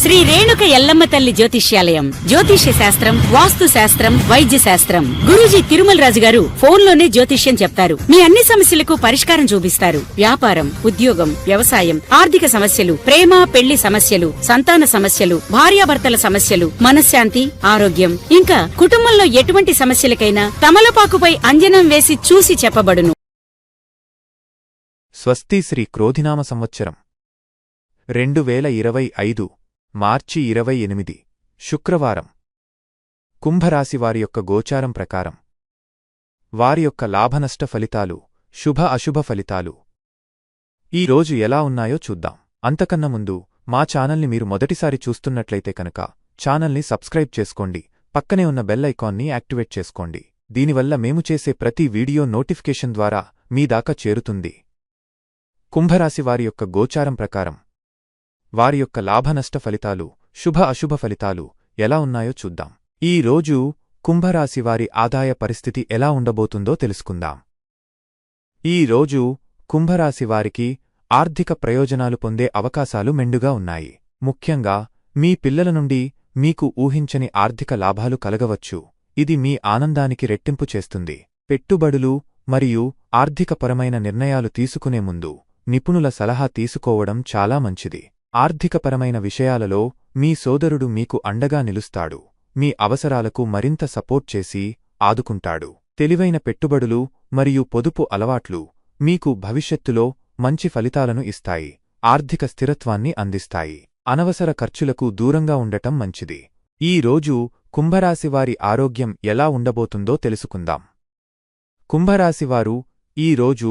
శ్రీ రేణుక ఎల్లమ్మ తల్లి జ్యోతిష్యాలయం. జ్యోతిష్య శాస్త్రం, వాస్తు శాస్త్రం, వైద్య శాస్త్రం. గురూజీ తిరుమల రాజు గారు ఫోన్లోనే జ్యోతిష్యం చెప్తారు. మీ అన్ని సమస్యలకు పరిష్కారం చూపిస్తారు. వ్యాపారం, ఉద్యోగం, వ్యవసాయం, ఆర్థిక సమస్యలు, ప్రేమ పెళ్లి సమస్యలు, సంతాన సమస్యలు, భార్యాభర్తల సమస్యలు, మనశ్శాంతి, ఆరోగ్యం, ఇంకా కుటుంబంలో ఎటువంటి సమస్యలకైనా తమలపాకుపై అంజనం వేసి చూసి చెప్పబడును. స్వస్తి శ్రీ క్రోధినామ సంవత్సరం 2025 మార్చి 28 శుక్రవారం. కుంభరాశివారి యొక్క గోచారం ప్రకారం వారి యొక్క లాభనష్ట ఫలితాలు, శుభ అశుభ ఫలితాలు ఈ రోజు ఎలా ఉన్నాయో చూద్దాం. అంతకన్నా ముందు మా ఛానల్ని మీరు మొదటిసారి చూస్తున్నట్లయితే కనుక ఛానల్ని సబ్స్క్రైబ్ చేసుకోండి, పక్కనే ఉన్న బెల్ ఐకాన్ని యాక్టివేట్ చేసుకోండి. దీనివల్ల మేము చేసే ప్రతి వీడియో నోటిఫికేషన్ ద్వారా మీ దాకా చేరుతుంది. కుంభరాశివారి యొక్క గోచారం ప్రకారం వారి యొక్క లాభనష్ట ఫలితాలు, శుభ అశుభ ఫలితాలు ఎలా ఉన్నాయో చూద్దాం. ఈ రోజు కుంభరాశివారి ఆదాయ పరిస్థితి ఎలా ఉండబోతుందో తెలుసుకుందాం. ఈ రోజు కుంభరాశివారికి ఆర్థిక ప్రయోజనాలు పొందే అవకాశాలు మెండుగా ఉన్నాయి. ముఖ్యంగా మీ పిల్లల నుండి మీకు ఊహించని ఆర్థిక లాభాలు కలగవచ్చు. ఇది మీ ఆనందానికి రెట్టింపు చేస్తుంది. పెట్టుబడులు మరియు ఆర్థికపరమైన నిర్ణయాలు తీసుకునే ముందు నిపుణుల సలహా తీసుకోవడం చాలా మంచిది. ఆర్థికపరమైన విషయాలలో మీ సోదరుడు మీకు అండగా నిలుస్తాడు. మీ అవసరాలకు మరింత సపోర్ట్ చేసి ఆదుకుంటాడు. తెలివైన పెట్టుబడులు మరియు పొదుపు అలవాట్లు మీకు భవిష్యత్తులో మంచి ఫలితాలను ఇస్తాయి, ఆర్థిక స్థిరత్వాన్ని అందిస్తాయి. అనవసర ఖర్చులకు దూరంగా ఉండటం మంచిది. ఈ రోజు కుంభరాశివారి ఆరోగ్యం ఎలా ఉండబోతుందో తెలుసుకుందాం. కుంభరాశివారు ఈ రోజు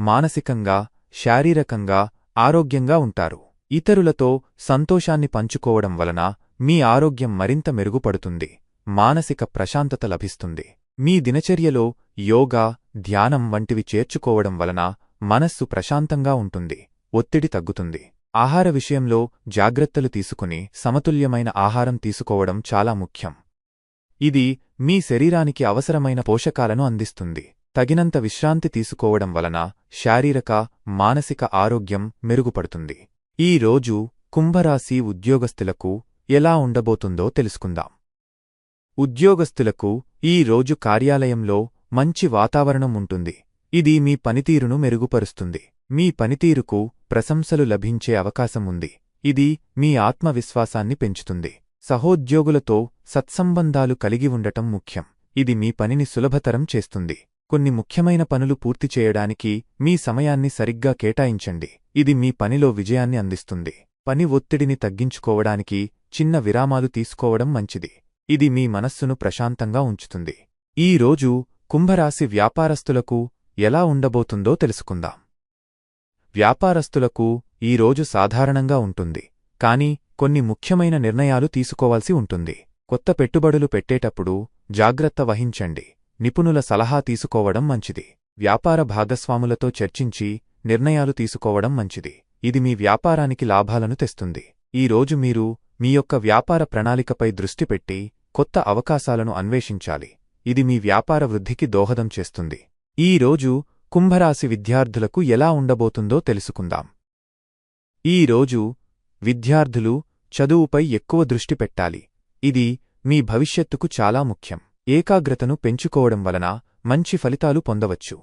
మానసికంగా, శారీరకంగా ఆరోగ్యంగా ఉంటారు. ఇతరులతో సంతోషాన్ని పంచుకోవడం వలన మీ ఆరోగ్యం మరింత మెరుగుపడుతుంది, మానసిక ప్రశాంతత లభిస్తుంది. మీ దినచర్యలో యోగా, ధ్యానం వంటివి చేర్చుకోవడం వలన మనస్సు ప్రశాంతంగా ఉంటుంది, ఒత్తిడి తగ్గుతుంది. ఆహార విషయంలో జాగ్రత్తలు తీసుకుని సమతుల్యమైన ఆహారం తీసుకోవడం చాలా ముఖ్యం. ఇది మీ శరీరానికి అవసరమైన పోషకాలను అందిస్తుంది. తగినంత విశ్రాంతి తీసుకోవడం వలన శారీరక, మానసిక ఆరోగ్యం మెరుగుపడుతుంది. ఈ రోజు కుంభరాశి ఉద్యోగస్తులకు ఎలా ఉండబోతుందో తెలుసుకుందాం. ఉద్యోగస్తులకు ఈ రోజు కార్యాలయంలో మంచి వాతావరణం ఉంటుంది. ఇది మీ పనితీరును మెరుగుపరుస్తుంది. మీ పనితీరుకు ప్రశంసలు లభించే అవకాశం ఉంది. ఇది మీ ఆత్మవిశ్వాసాన్ని పెంచుతుంది. సహోద్యోగులతో సత్సంబంధాలు కలిగి ఉండటం ముఖ్యం. ఇది మీ పనిని సులభతరం చేస్తుంది. కొన్ని ముఖ్యమైన పనులు పూర్తి చేయడానికి మీ సమయాన్ని సరిగ్గా కేటాయించండి. ఇది మీ పనిలో విజయాన్ని అందిస్తుంది. పని ఒత్తిడిని తగ్గించుకోవడానికి చిన్న విరామాలు తీసుకోవడం మంచిది. ఇది మీ మనస్సును ప్రశాంతంగా ఉంచుతుంది. ఈ రోజు కుంభరాశి వ్యాపారస్తులకు ఎలా ఉండబోతుందో తెలుసుకుందాం. వ్యాపారస్తులకు ఈ రోజు సాధారణంగా ఉంటుంది, కానీ కొన్ని ముఖ్యమైన నిర్ణయాలు తీసుకోవాల్సి ఉంటుంది. కొత్త పెట్టుబడులు పెట్టేటప్పుడు జాగ్రత్త వహించండి. నిపుణుల సలహా తీసుకోవడం మంచిది. వ్యాపార భాగస్వాములతో చర్చించి నిర్ణయాలు తీసుకోవడం మంచిది. ఇది మీ వ్యాపారానికి లాభాలను తెస్తుంది. ఈ రోజు మీరు మీ యొక్క వ్యాపార ప్రణాళికపై దృష్టి పెట్టి కొత్త అవకాశాలను అన్వేషించాలి. ఇది మీ వ్యాపార వృద్ధికి దోహదం చేస్తుంది. ఈ రోజు కుంభరాశి విద్యార్థులకు ఎలా ఉండబోతుందో తెలుసుకుందాం. ఈ రోజు విద్యార్థులు చదువుపై ఎక్కువ దృష్టి పెట్టాలి. ఇది మీ భవిష్యత్తుకు చాలా ముఖ్యం. ఏకాగ్రతను పెంచుకోవడం వలన మంచి ఫలితాలు పొందవచ్చు.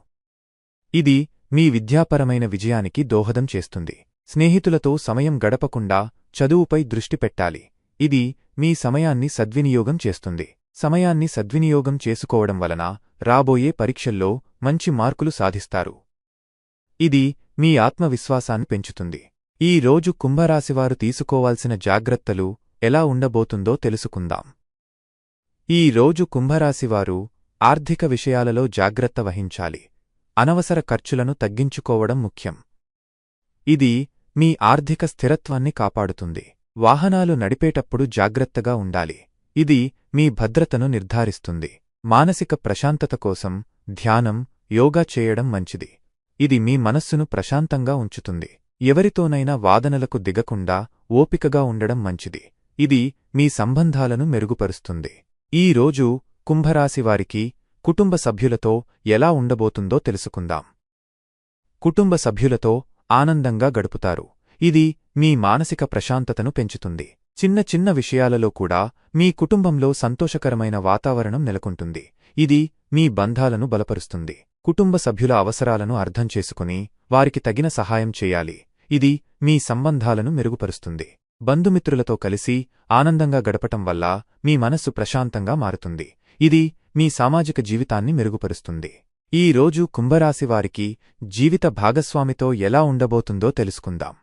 ఇది మీ విద్యాపరమైన విజయానికి దోహదం చేస్తుంది. స్నేహితులతో సమయం గడపకుండా చదువుపై దృష్టి పెట్టాలి. ఇది మీ సమయాన్ని సద్వినియోగం చేస్తుంది. సమయాన్ని సద్వినియోగం చేసుకోవడం వలన రాబోయే పరీక్షల్లో మంచి మార్కులు సాధిస్తారు. ఇది మీ ఆత్మవిశ్వాసాన్ని పెంచుతుంది. ఈ రోజు కుంభరాశివారు తీసుకోవాల్సిన జాగ్రత్తలు ఎలా ఉండబోతుందో తెలుసుకుందాం. ఈ రోజు కుంభరాశివారు ఆర్థిక విషయాలలో జాగ్రత్త వహించాలి. అనవసర ఖర్చులను తగ్గించుకోవడం ముఖ్యం. ఇది మీ ఆర్థిక స్థిరత్వాన్ని కాపాడుతుంది. వాహనాలు నడిపేటప్పుడు జాగ్రత్తగా ఉండాలి. ఇది మీ భద్రతను నిర్ధారిస్తుంది. మానసిక ప్రశాంతత కోసం ధ్యానం, యోగా చేయడం మంచిది. ఇది మీ మనస్సును ప్రశాంతంగా ఉంచుతుంది. ఎవరితోనైనా వాదనలకు దిగకుండా ఓపికగా ఉండడం మంచిది. ఇది మీ సంబంధాలను మెరుగుపరుస్తుంది. ఈ రోజు కుంభరాశివారికి కుటుంబ సభ్యులతో ఎలా ఉండబోతుందో తెలుసుకుందాం. కుటుంబ సభ్యులతో ఆనందంగా గడుపుతారు. ఇది మీ మానసిక ప్రశాంతతను పెంచుతుంది. చిన్న చిన్న విషయాలలో కూడా మీ కుటుంబంలో సంతోషకరమైన వాతావరణం నెలకొంటుంది. ఇది మీ బంధాలను బలపరుస్తుంది. కుటుంబ సభ్యుల అవసరాలను అర్థం చేసుకుని వారికి తగిన సహాయం చేయాలి. ఇది మీ సంబంధాలను మెరుగుపరుస్తుంది. బంధుమిత్రులతో కలిసి ఆనందంగా గడపటం వల్ల మీ మనస్సు ప్రశాంతంగా మారుతుంది. ఇది మీ సామాజిక జీవితాన్ని మెరుగుపరుస్తుంది. ఈ రోజు కుంభరాశివారికి జీవిత భాగస్వామితో ఎలా ఉండబోతుందో తెలుసుకుందాం.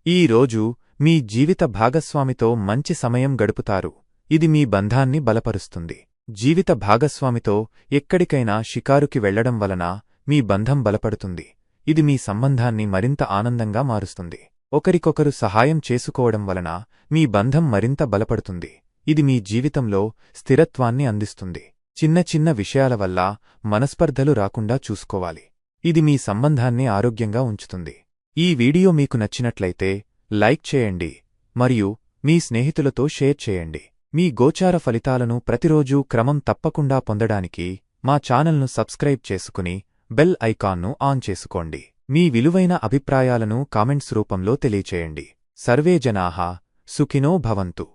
ఈ రోజు మీ జీవిత భాగస్వామితో మంచి సమయం గడుపుతారు. ఇది మీ బంధాన్ని బలపరుస్తుంది. జీవిత భాగస్వామితో ఎక్కడికైనా షికారుకి వెళ్లడం వలన మీ బంధం బలపడుతుంది. ఇది మీ సంబంధాన్ని మరింత ఆనందంగా మారుస్తుంది. ఒకరికొకరు సహాయం చేసుకోవడం వలన మీ బంధం మరింత బలపడుతుంది. ఇది మీ జీవితంలో స్థిరత్వాన్ని అందిస్తుంది. చిన్న చిన్న విషయాల వల్ల మనస్పర్ధలు రాకుండా చూసుకోవాలి. ఇది మీ సంబంధాన్ని ఆరోగ్యంగా ఉంచుతుంది. ఈ వీడియో మీకు నచ్చినట్లయితే లైక్ చేయండి మరియు మీ స్నేహితులతో షేర్ చేయండి. మీ గోచార ఫలితాలను ప్రతిరోజూ క్రమం తప్పకుండా పొందడానికి మా ఛానల్ను సబ్స్క్రైబ్ చేసుకుని బెల్ ఐకాన్ను ఆన్ చేసుకోండి. మీ విలువైన అభిప్రాయాలను కామెంట్స్ రూపంలో తెలియచేయండి. సర్వే జనాః సుఖినో భవంతు.